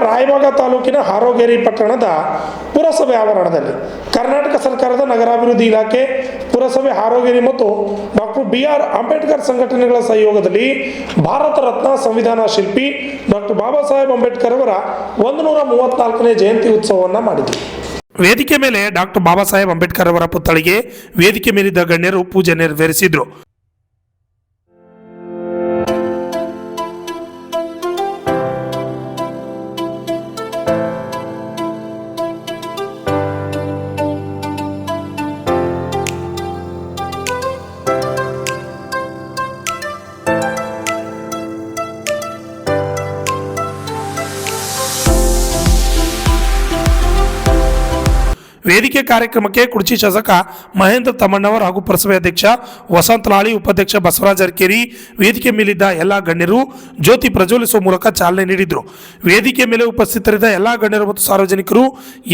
ರಾಯಬಾಗ ತಾಲೂಕಿನ ಹಾರೋಗೇರಿ ಪಟ್ಟಣದ ಪುರಸಭೆ ಆವರಣದಲ್ಲಿ ಕರ್ನಾಟಕ ಸರ್ಕಾರದ ನಗರಾಭಿವೃದ್ಧಿ ಇಲಾಖೆ, ಪುರಸಭೆ ಹಾರೋಗೇರಿ ಮತ್ತು ಡಾಕ್ಟರ್ BR ಅಂಬೇಡ್ಕರ್ ಸಂಘಟನೆಗಳ ಸಹಯೋಗದಲ್ಲಿ ಭಾರತ ರತ್ನ ಸಂವಿಧಾನ ಶಿಲ್ಪಿ ಡಾಕ್ಟರ್ ಬಾಬಾ ಸಾಹೇಬ್ ಅಂಬೇಡ್ಕರ್ ಅವರ 134ನೇ ಜಯಂತಿ ಉತ್ಸವವನ್ನು ಮಾಡಿದರು. ವೇದಿಕೆ ಮೇಲೆ ಡಾಕ್ಟರ್ ಬಾಬಾ ಸಾಹೇಬ್ ಅಂಬೇಡ್ಕರ್ ಅವರ ಪುತ್ಥಳಿಗೆ ವೇದಿಕೆ ಮೇಲಿದ್ದ ಗಣ್ಯರು ಪೂಜೆ ನೆರವೇರಿಸಿದರು. ವೇದಿಕೆ ಕಾರ್ಯಕ್ರಮಕ್ಕೆ ಕುರ್ಚಿ ಶಾಸಕ ಮಹೇಂದ್ರ ತಮ್ಮಣ್ಣವರ್ ಹಾಗೂ ಪುರಸಭೆ ಅಧ್ಯಕ್ಷ ವಸಂತ ಲಾಳಿ, ಉಪಾಧ್ಯಕ್ಷ ಬಸವರಾಜ ಅರಕೇರಿ, ವೇದಿಕೆ ಮೇಲಿದ್ದ ಎಲ್ಲ ಗಣ್ಯರು ಜ್ಯೋತಿ ಪ್ರಜ್ವಲಿಸುವ ಮೂಲಕ ಚಾಲನೆ ನೀಡಿದರು. ವೇದಿಕೆ ಮೇಲೆ ಉಪಸ್ಥಿತರಿದ್ದ ಎಲ್ಲ ಗಣ್ಯರು ಮತ್ತು ಸಾರ್ವಜನಿಕರು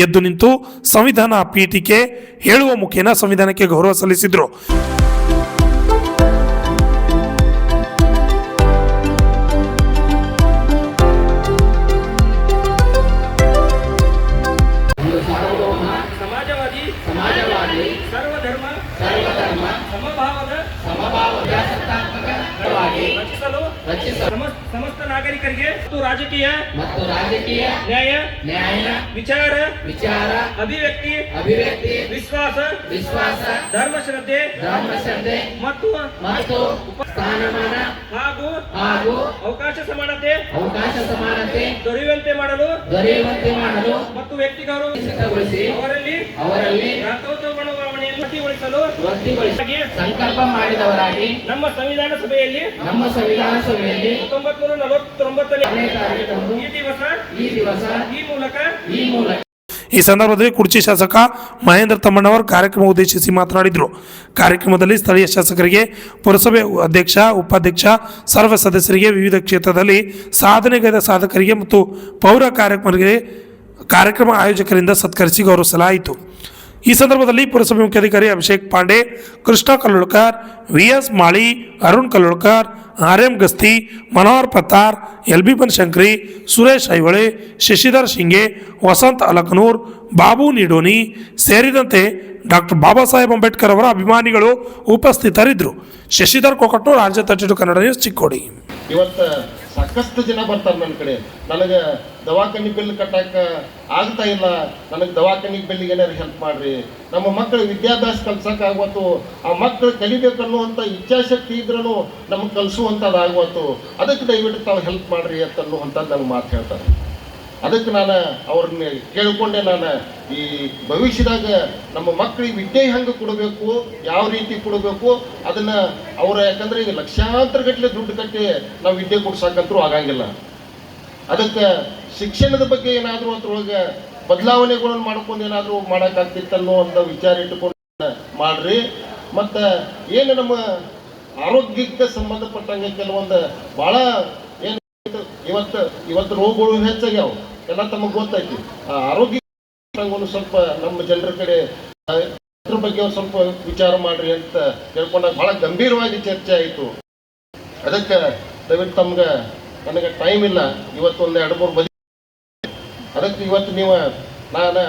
ಎದ್ದು ನಿಂತು ಸಂವಿಧಾನ ಪೀಠಿಕೆ ಹೇಳುವ ಮುಖೇನ ಸಂವಿಧಾನಕ್ಕೆ ಗೌರವ ಸಲ್ಲಿಸಿದರು. ಸಮಸ್ತ ನಾಗರಿಕರಿಗೆ ರಾಜಕೀಯ ನ್ಯಾಯ ವಿಚಾರ ಅಭಿವ್ಯಕ್ತಿ ವಿಶ್ವಾಸ ಧರ್ಮಶ್ರದ್ಧೆ ಮತ್ತು ಸ್ಥಾನಮಾನ ಹಾಗೂ ಅವಕಾಶ ಸಮಾನತೆ ದೊರೆಯುವಂತೆ ಮಾಡಲು ಮತ್ತು ವ್ಯಕ್ತಿ ಗೌರವಿಸಿ ಅವರಲ್ಲಿ ಸಂಕಲ್ಪ ಮಾಡಿದವರಾಗಿ ನಮ್ಮ ಸಂವಿಧಾನ ಸಭೆಯಲ್ಲಿ 1949 ಈ ಮೂಲಕ ಈ ಸಂದರ್ಭದಲ್ಲಿ ಕುರ್ಚಿ ಶಾಸಕ ಮಹೇಂದ್ರ ತಮ್ಮಣ್ಣವರ್ ಕಾರ್ಯಕ್ರಮ ಉದ್ದೇಶಿಸಿ ಮಾತನಾಡಿದರು. ಕಾರ್ಯಕ್ರಮದಲ್ಲಿ ಸ್ಥಳೀಯ ಶಾಸಕರಿಗೆ, ಪುರಸಭೆ ಅಧ್ಯಕ್ಷ, ಉಪಾಧ್ಯಕ್ಷ, ಸರ್ವ ಸದಸ್ಯರಿಗೆ, ವಿವಿಧ ಕ್ಷೇತ್ರದಲ್ಲಿ ಸಾಧನೆಗೈದ ಸಾಧಕರಿಗೆ ಮತ್ತು ಪೌರ ಕಾರ್ಯಕ್ರಮ ಆಯೋಜಕರಿಂದ ಸತ್ಕರಿಸಿ ಗೌರವಿಸಲಾಯಿತು. ಈ ಸಂದರ್ಭದಲ್ಲಿ ಪುರಸಭೆ ಮುಖ್ಯಾಧಿಕಾರಿ Abhishek Pandey, Krishna Kallolkar, VS Mali, Arun Kallolkar, RM Gasti, Manohar Pattar, LB Banashankari, Suresh Aihole, Shashidhar Shinge, Vasant ಅಲಕನೂರ್, Babu ನಿಡೋನಿ ಸೇರಿದಂತೆ ಡಾಕ್ಟರ್ ಬಾಬಾ ಸಾಹೇಬ್ ಅಂಬೇಡ್ಕರ್ ಅವರ ಅಭಿಮಾನಿಗಳು ಉಪಸ್ಥಿತರಿದ್ದರು. Shashidhar Kokatnur, RJ 32 Kannada news, Chikkodi. ಇವತ್ತು ಸಾಕಷ್ಟು ಜನ ಬರ್ತಾರೆ ನನ್ನ ಕಡೆ, ನನಗೆ ದವಾಖಾನೆ ಬಿಲ್ ಕಟ್ಟಕ್ಕೆ ಆಗ್ತಾ ಇಲ್ಲ, ನನಗೆ ದವಾಖಾನೆ ಬಿಲ್ಲಿಗೆ ಏನಾರು ಹೆಲ್ಪ್ ಮಾಡ್ರಿ, ನಮ್ಮ ಮಕ್ಕಳು ವಿದ್ಯಾಭ್ಯಾಸ ಕಲ್ಸಕ್ಕೆ ಆಗುವತ್ತು, ಆ ಮಕ್ಕಳು ಕಲಿಬೇಕನ್ನುವಂಥ ಇಚ್ಛಾಶಕ್ತಿ ಇದ್ರೂ ನಮಗೆ ಕಲಿಸುವಂಥದ್ದಾಗುವತ್ತು, ಅದಕ್ಕೆ ದಯವಿಟ್ಟು ತಾವು ಹೆಲ್ಪ್ ಮಾಡ್ರಿ ಅಂತನ್ನುವಂಥದ್ದು ನನಗೆ ಮಾತು ಹೇಳ್ತಾರೆ. ಅದಕ್ಕೆ ನಾನು ಅವ್ರನ್ನ ಕೇಳಿಕೊಂಡೆ, ನಾನು ಈ ಭವಿಷ್ಯದಾಗ ನಮ್ಮ ಮಕ್ಕಳಿಗೆ ವಿದ್ಯೆ ಹೆಂಗೆ ಕೊಡಬೇಕು, ಯಾವ ರೀತಿ ಕೊಡಬೇಕು ಅದನ್ನು ಯಾಕಂದರೆ ಈಗ ಲಕ್ಷಾಂತರ ಗಟ್ಟಲೆ ದುಡ್ಡು ಕಟ್ಟಿ ನಾವು ವಿದ್ಯೆ ಕೊಡ್ಸಕ್ಕಂತರೂ ಆಗಂಗಿಲ್ಲ. ಅದಕ್ಕೆ ಶಿಕ್ಷಣದ ಬಗ್ಗೆ ಏನಾದರೂ ಅದ್ರೊಳಗೆ ಬದಲಾವಣೆಗಳನ್ನು ಮಾಡ್ಕೊಂಡು ಏನಾದರೂ ಮಾಡೋಕ್ಕಾಗ್ತಿತ್ತನ್ನೋ ಅಂತ ವಿಚಾರ ಇಟ್ಟುಕೊಂಡು ಮಾಡ್ರಿ. ಮತ್ತು ಏನು ನಮ್ಮ ಆರೋಗ್ಯಕ್ಕೆ ಸಂಬಂಧಪಟ್ಟಂಗೆ ಕೆಲವೊಂದು ಭಾಳ ಏನು ಇವತ್ತು ರೋಗಗಳು ಹೆಚ್ಚಾಗ್ಯಾವ, ಎಲ್ಲ ತಮಗೆ ಗೊತ್ತೈತಿ. ಆರೋಗ್ಯ ಒಂದು ಸ್ವಲ್ಪ ನಮ್ಮ ಜನರ ಕಡೆ ಅದ್ರ ಬಗ್ಗೆ ಒಂದು ಸ್ವಲ್ಪ ವಿಚಾರ ಮಾಡ್ರಿ ಅಂತ ಕೇಳ್ಕೊಂಡಾಗ ಭಾಳ ಗಂಭೀರವಾಗಿ ಚರ್ಚೆ ಆಯಿತು. ಅದಕ್ಕೆ ದಯವಿಟ್ಟು ನನಗೆ ಟೈಮ್ ಇಲ್ಲ, ಇವತ್ತು ಒಂದು 2-3 ಬದಿ, ಅದಕ್ಕೆ ಇವತ್ತು ನಾನು